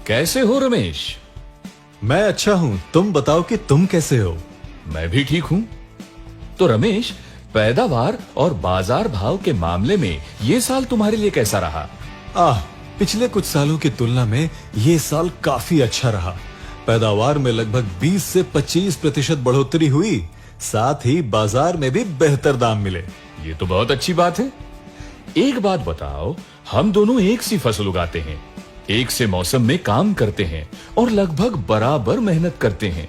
कैसे हो रमेश? मैं अच्छा हूं, तुम बताओ कि तुम कैसे हो? मैं भी ठीक हूं। तो रमेश, पैदावार और बाजार भाव के मामले में ये साल तुम्हारे लिए कैसा रहा? पिछले कुछ सालों की तुलना में ये साल काफी अच्छा रहा। पैदावार में लगभग 20 से 25% बढ़ोतरी हुई, साथ ही बाजार में भी बेहतर दाम मिले। ये तो बहुत अच्छी बात है। एक बात बताओ, हम दोनों एक सी फसल उगाते हैं, एक से मौसम में काम करते हैं और लगभग बराबर मेहनत करते हैं।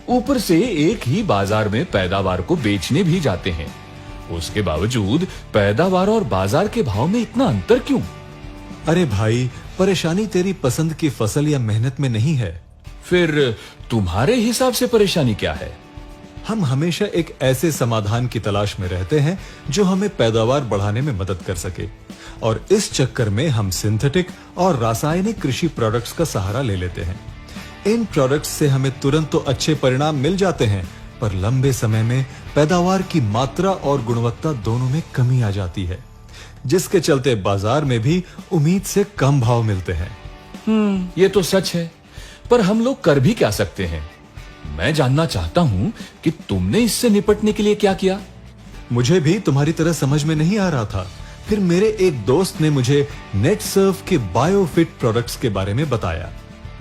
ऊपर से एक ही बाजार में पैदावार को बेचने भी जाते हैं। उसके बावजूद पैदावार और बाजार के भाव में इतना अंतर क्यों? अरे भाई, परेशानी तेरी पसंद की फसल या मेहनत में नहीं है। फिर तुम्हारे हिसाब से परेशानी क्या है? हम हमेशा एक ऐसे समाधान की तलाश में रहते हैं जो हमें पैदावार बढ़ाने में मदद कर सके, और इस चक्कर में हम सिंथेटिक और रासायनिक कृषि प्रोडक्ट्स का सहारा ले लेते हैं। इन प्रोडक्ट्स से हमें तुरंत तो अच्छे परिणाम मिल जाते हैं, पर लंबे समय में पैदावार की मात्रा और गुणवत्ता दोनों में कमी आ जाती है, जिसके चलते बाजार में भी उम्मीद से कम भाव मिलते हैं। ये तो सच है, पर हम लोग कर भी क्या सकते हैं? मैं जानना चाहता हूं कि तुमने इससे निपटने के लिए क्या किया? मुझे भी तुम्हारी तरह समझ में नहीं आ रहा था। फिर मेरे एक दोस्त ने मुझे नेटसर्व के बायोफिट प्रोडक्ट्स के बारे में बताया।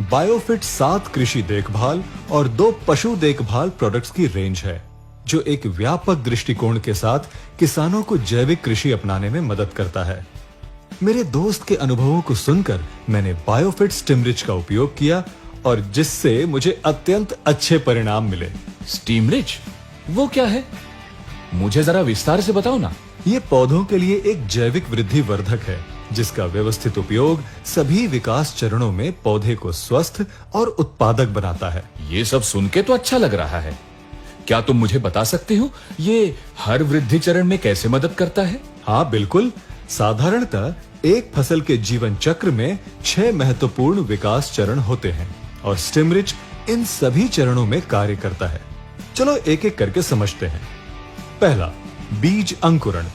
बायोफिट 7 कृषि देखभाल और 2 पशु देखभाल प्रोडक्ट्स की रेंज है, जो एक व्यापक दृष्टिकोण के साथ किसानों को जैविक कृषि अपनाने में मदद करता है। मेरे दोस्त के अनुभवों को सुनकर मैंने बायोफिट स्टिमरिच का उपयोग किया, और जिससे मुझे अत्यंत अच्छे परिणाम मिले। स्टिमरिच? वो क्या है? मुझे जरा विस्तार से बताओ ना। ये पौधों के लिए एक जैविक वृद्धि वर्धक है, जिसका व्यवस्थित उपयोग सभी विकास चरणों में पौधे को स्वस्थ और उत्पादक बनाता है। ये सब सुन के तो अच्छा लग रहा है। क्या तुम मुझे बता सकते हो ये हर वृद्धि चरण में कैसे मदद करता है? हाँ बिल्कुल। साधारणतः एक फसल के जीवन चक्र में 6 महत्वपूर्ण विकास चरण होते हैं, और स्टिमरिच इन सभी चरणों में कार्य करता है। चलो एक एक करके समझते हैं। पहला, बीज अंकुरण।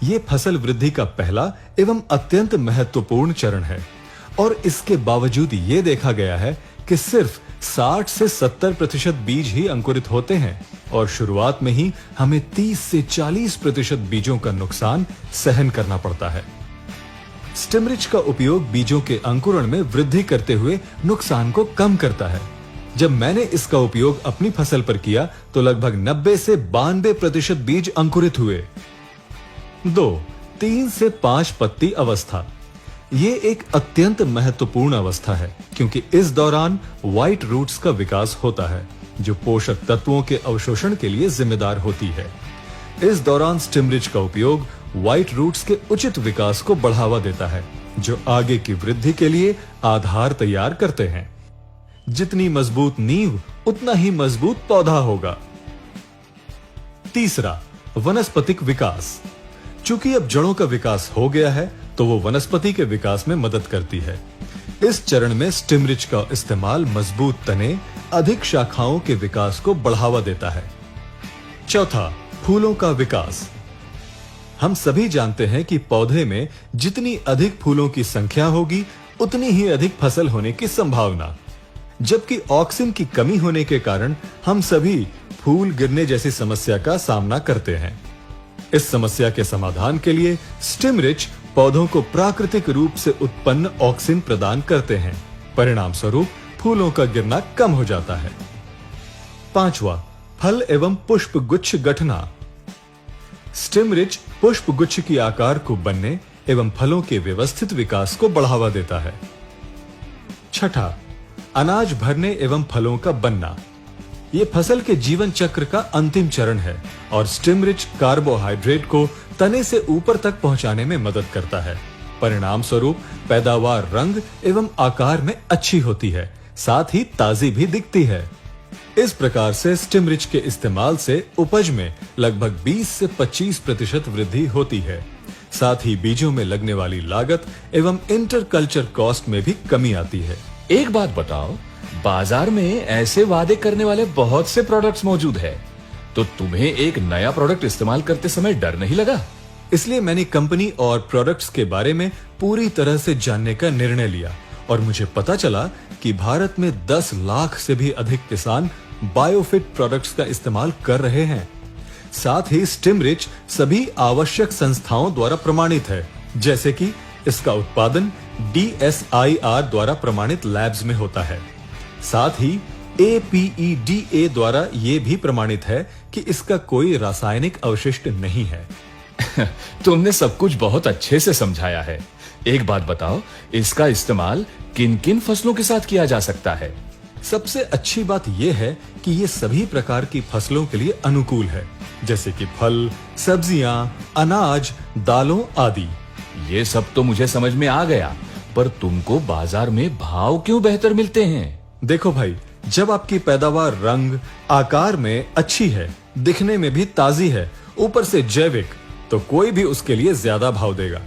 यह फसल वृद्धि का पहला एवं अत्यंत महत्वपूर्ण चरण है, और इसके बावजूद ये देखा गया है कि सिर्फ 60 से 70% बीज ही अंकुरित होते हैं, और शुरुआत में ही हमें 30 से 40% बीजों का नुकसान सहन करना पड़ता है। स्टिमरिच का उपयोग बीजों के अंकुरण में वृद्धि करते हुए नुकसान को कम करता है। जब मैंने इसका उपयोग अपनी फसल पर किया तो लगभग 90 से 92% बीज अंकुरित हुए। 2. 3 से 5 पत्ती अवस्था। ये एक अत्यंत महत्वपूर्ण अवस्था है, क्योंकि इस दौरान व्हाइट रूट्स का विकास होता है, जो पोषक तत्वों के अवशोषण के लिए जिम्मेदार होती है। इस दौरान स्टिमरिच का उपयोग व्हाइट रूट्स के उचित विकास को बढ़ावा देता है, जो आगे की वृद्धि के लिए आधार तैयार करते हैं। जितनी मजबूत नींव, उतना ही मजबूत पौधा होगा। तीसरा, वनस्पतिक विकास। चूंकि अब जड़ों का विकास हो गया है, तो वो वनस्पति के विकास में मदद करती है। इस चरण में स्टिमरिच का इस्तेमाल मजबूत तने, अधिक शाखाओं के विकास को बढ़ावा देता है। चौथा, फूलों का विकास। हम सभी जानते हैं कि पौधे में जितनी अधिक फूलों की संख्या होगी, उतनी ही अधिक फसल होने की संभावना। जबकि ऑक्सीजन की कमी होने के कारण हम सभी फूल गिरने जैसी समस्या का सामना करते हैं। इस समस्या के समाधान के लिए स्टिमरिच पौधों को प्राकृतिक रूप से उत्पन्न ऑक्सीजन प्रदान करते हैं। परिणाम स्वरूप फूलों का गिरना कम हो जाता है। पांचवा, फल एवं पुष्प गुच्छ गठना। स्टिमरिच पुष्प गुच्छ की आकार को बनने एवं फलों के व्यवस्थित विकास को बढ़ावा देता है। छठा, अनाज भरने एवं फलों का बनना। यह फसल के जीवन चक्र का अंतिम चरण है, और स्टिमरिच कार्बोहाइड्रेट को तने से ऊपर तक पहुंचाने में मदद करता है। परिणाम स्वरूप पैदावार रंग एवं आकार में अच्छी होती है, साथ ही ताजी भी दिखती है। इस प्रकार से स्टिमरिच के इस्तेमाल से उपज में लगभग 20 से 25% वृद्धि होती है। साथ ही बीजों में लगने वाली लागत एवं इंटरकल्चर कॉस्ट में भी कमी आती है। एक बात बताओ, बाजार में ऐसे वादे करने वाले बहुत से प्रोडक्ट्स मौजूद है, तो तुम्हें एक नया प्रोडक्ट इस्तेमाल करते समय डर नहीं लगा? इसलिए मैंने कंपनी और प्रोडक्ट्स के बारे में पूरी तरह से जानने का निर्णय लिया और मुझे पता चला कि भारत में 10 लाख से भी अधिक किसान बायोफिट प्रोडक्ट्स का इस्तेमाल कर रहे हैं। साथ ही स्टिमरिच सभी आवश्यक संस्थाओं द्वारा प्रमाणित है, जैसे कि इसका उत्पादन DSIR द्वारा प्रमाणित लैब्स में होता है। साथ ही APEDA द्वारा यह भी प्रमाणित है कि इसका कोई रासायनिक अवशिष्ट नहीं है। तुमने सब कुछ बहुत अच्छे से समझाया है। एक बात बताओ, इसका इस्तेमाल किन किन फसलों के साथ किया जा सकता है? सबसे अच्छी बात यह है कि ये सभी प्रकार की फसलों के लिए अनुकूल है, जैसे कि फल, सब्जियां, अनाज, दालों आदि। ये सब तो मुझे समझ में आ गया, पर तुमको बाजार में भाव क्यों बेहतर मिलते हैं? देखो भाई, जब आपकी पैदावार रंग, आकार में अच्छी है, दिखने में भी ताजी है, ऊपर से जैविक, तो कोई भी उसके लिए ज्यादा भाव देगा।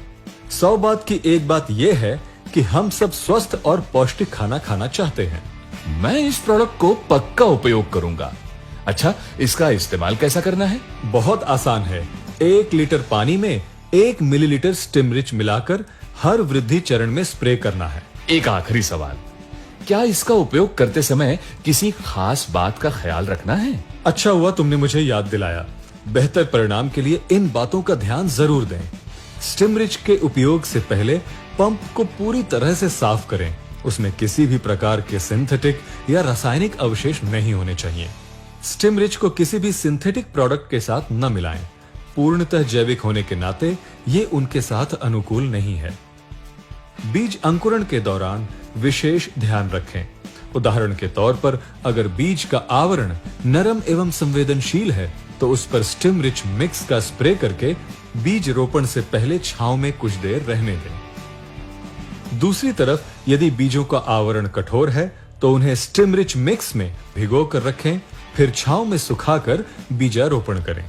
100 बात की एक बात यह है कि हम सब स्वस्थ और पौष्टिक खाना खाना चाहते हैं। मैं इस प्रोडक्ट को पक्का उपयोग करूंगा। अच्छा, इसका इस्तेमाल कैसा करना है? बहुत आसान है। 1 लीटर पानी में 1 मिलीलीटर स्टिमरिच मिलाकर हर वृद्धि चरण में स्प्रे करना है। एक आखिरी सवाल, क्या इसका उपयोग करते समय किसी खास बात का ख्याल रखना है? अच्छा हुआ तुमने मुझे याद दिलाया। बेहतर परिणाम के लिए इन बातों का ध्यान जरूर दें। स्टिमरिच के उपयोग से पहले पंप को पूरी तरह से साफ करें। उसमें किसी भी प्रकार के सिंथेटिक या रासायनिक अवशेष नहीं होने चाहिए। स्टिमरिच को किसी भी सिंथेटिक प्रोडक्ट के साथ न मिलाएं। पूर्णतः जैविक होने के नाते ये उनके साथ अनुकूल नहीं है। बीज अंकुरण के दौरान विशेष ध्यान रखें। उदाहरण के तौर पर अगर बीज का आवरण नरम एवं संवेदनशील है तो उस पर स्टिमरिच मिक्स का स्प्रे करके बीज रोपण से पहले छांव में कुछ देर रहने दें। दूसरी तरफ यदि बीजों का आवरण कठोर है तो उन्हें स्टिमरिच मिक्स में भिगो कर रखें, फिर छांव में सुखाकर बीजारोपण करें।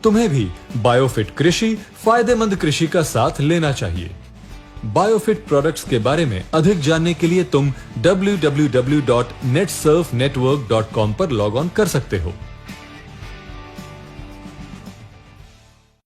तुम्हें भी बायोफिट कृषि फायदेमंद कृषि का साथ लेना चाहिए। बायोफिट प्रोडक्ट्स के बारे में अधिक जानने के लिए तुम www.netsurfnetwork.com पर लॉग ऑन कर सकते हो।